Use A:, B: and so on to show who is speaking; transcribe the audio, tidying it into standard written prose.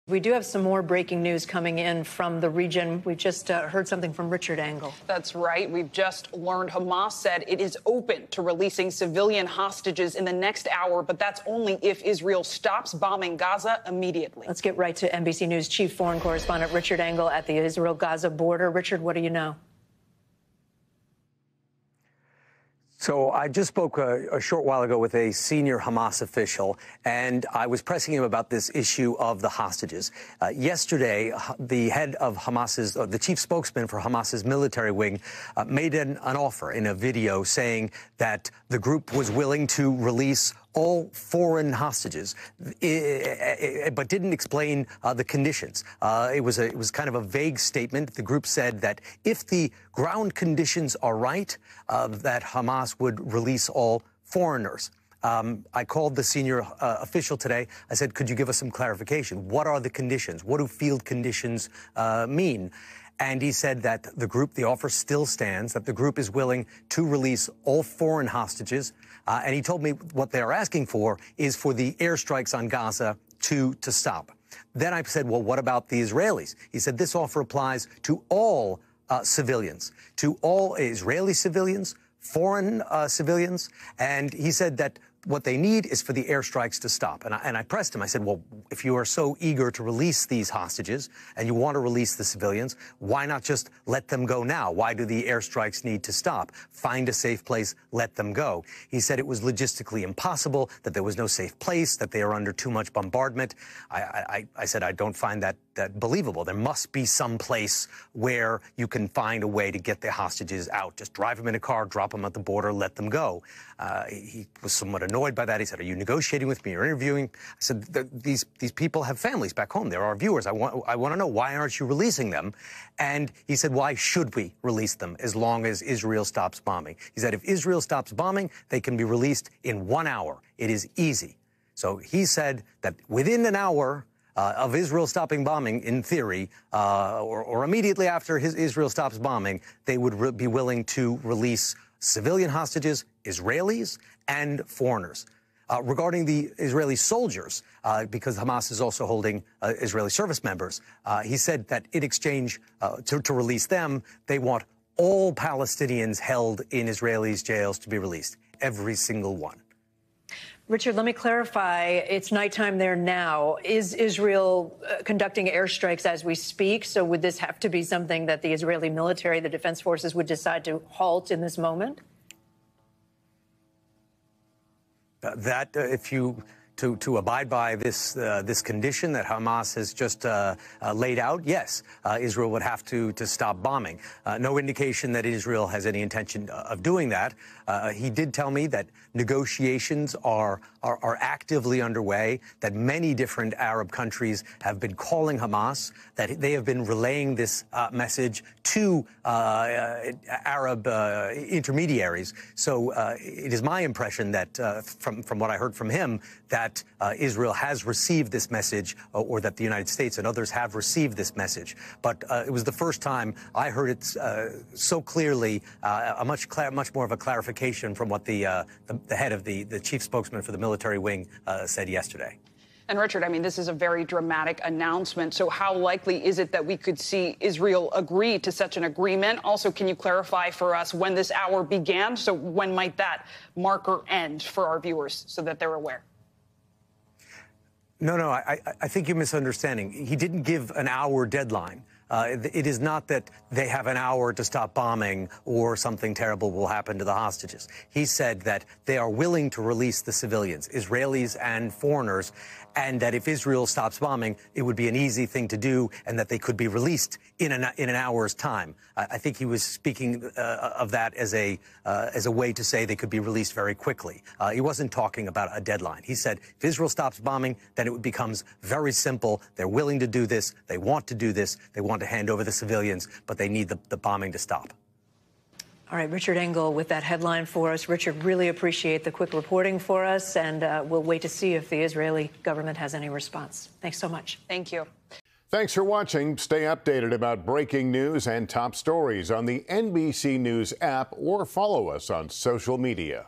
A: We do have some more breaking news coming in from the region. We've just heard something from Richard Engel.
B: That's right. We've just learned Hamas said it is open to releasing civilian hostages in the next hour, but that's only if Israel stops bombing Gaza immediately.
A: Let's get right to NBC News chief foreign correspondent Richard Engel at the Israel-Gaza border. Richard, what do you know?
C: So I just spoke a short while ago with a senior Hamas official, and I was pressing him about this issue of the hostages. Yesterday, the head of Hamas's, the chief spokesman for Hamas's military wing, made an offer in a video saying that the group was willing to release all foreign hostages, but didn't explain the conditions. It was kind of a vague statement. The group said that if the ground conditions are right, that Hamas would release all foreigners. I called the senior official today. I said, could you give us some clarification? What are the conditions? What do field conditions mean? And he said that the offer still stands, that the group is willing to release all foreign hostages. And he told me what they are asking for is for the airstrikes on Gaza to stop. Then I said, well, what about the Israelis? He said this offer applies to all civilians, to all Israeli civilians, foreign civilians. And he said that what they need is for the airstrikes to stop. And I pressed him. I said, well, if you are so eager to release these hostages and you want to release the civilians, why not just let them go now? Why do the airstrikes need to stop? Find a safe place, let them go. He said it was logistically impossible, that there was no safe place, that they are under too much bombardment. I said, I don't find that believable. There must be some place where you can find a way to get the hostages out. Just drive them in a car, drop them at the border, let them go. He was somewhat annoyed by that. He said, are you negotiating with me or interviewing? I said, these people have families back home. They're our viewers. I want to know, why aren't you releasing them? And he said, why should we release them as long as Israel stops bombing? He said, if Israel stops bombing, they can be released in 1 hour. It is easy. So he said that within an hour of Israel stopping bombing, in theory, or immediately after Israel stops bombing, they would be willing to release civilian hostages, Israelis, and foreigners. Regarding the Israeli soldiers, because Hamas is also holding Israeli service members, he said that in exchange to release them, they want all Palestinians held in Israelis' jails to be released, every single one.
A: Richard, let me clarify. It's nighttime there now. Is Israel conducting airstrikes as we speak? So would this have to be something that the Israeli military, the defense forces, would decide to halt in this moment? To abide by this condition that Hamas has just laid out, yes, Israel would have to stop bombing. No indication that Israel has any intention of doing that. He did tell me that negotiations are actively underway, that many different Arab countries have been calling Hamas, that they have been relaying this message to Arab intermediaries. So it is my impression that, from what I heard from him, that Israel has received this message, or that the United States and others have received this message. But it was the first time I heard it so clearly, much more of a clarification from what the head of the chief spokesman for the military wing said yesterday.
B: And Richard, I mean, this is a very dramatic announcement. So how likely is it that we could see Israel agree to such an agreement? Also, can you clarify for us when this hour began? So when might that marker end for our viewers so that they're aware?
C: No, I think you're misunderstanding. He didn't give an hour deadline. It is not that they have an hour to stop bombing or something terrible will happen to the hostages. He said that they are willing to release the civilians, Israelis and foreigners, and that if Israel stops bombing, it would be an easy thing to do, and that they could be released in an hour's time. I think he was speaking of that as a way to say they could be released very quickly. He wasn't talking about a deadline. He said if Israel stops bombing, then it becomes very simple. They're willing to do this. They want to do this. They want to hand over the civilians, but they need the bombing to stop.
A: All right, Richard Engel with that headline for us. Richard, really appreciate the quick reporting for us, and we'll wait to see if the Israeli government has any response. Thanks so much.
B: Thank you.
D: Thanks for watching. Stay updated about breaking news and top stories on the NBC News app or follow us on social media.